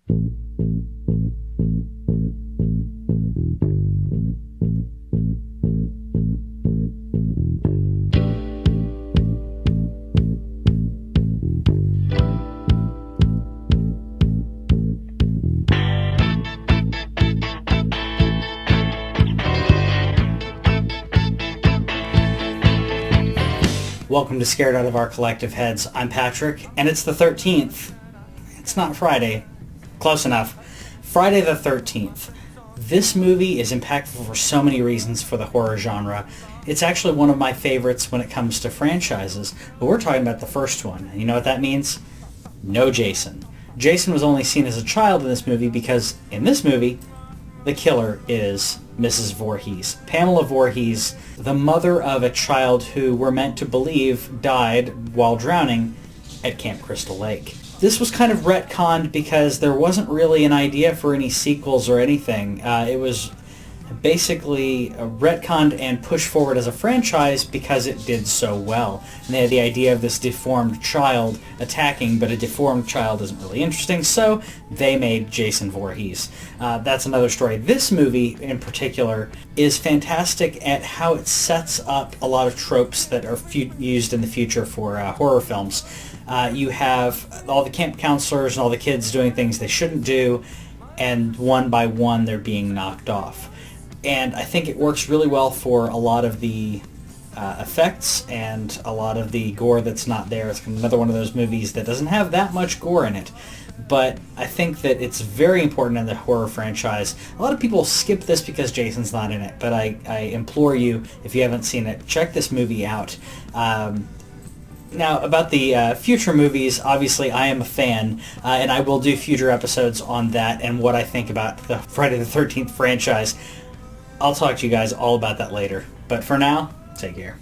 Welcome to Scared Out of Our Collective Heads. I'm Patrick, and it's the 13th. It's not Friday. Close enough. Friday the 13th. This movie is impactful for so many reasons for the horror genre. It's actually one of my favorites when it comes to franchises, but we're talking about the first one. And you know what that means? No Jason. Jason was only seen as a child in this movie because, in this movie, the killer is Mrs. Voorhees. Pamela Voorhees, the mother of a child who we're meant to believe died while drowning at Camp Crystal Lake. This was kind of retconned because there wasn't really an idea for any sequels or anything. It was basically retconned and pushed forward as a franchise because it did so well. And they had the idea of this deformed child attacking, but a deformed child isn't really interesting, so they made Jason Voorhees. That's another story. This movie in particular is fantastic at how it sets up a lot of tropes that are used in the future for horror films. You have all the camp counselors and all the kids doing things they shouldn't do, and one by one they're being knocked off. And I think it works really well for a lot of the effects and a lot of the gore that's not there. It's another one of those movies that doesn't have that much gore in it. But I think that it's very important in the horror franchise. A lot of people skip this because Jason's not in it, but I implore you, if you haven't seen it, check this movie out. Now, about the future movies, obviously I am a fan, and I will do future episodes on that and what I think about the Friday the 13th franchise. I'll talk to you guys all about that later. But for now, take care.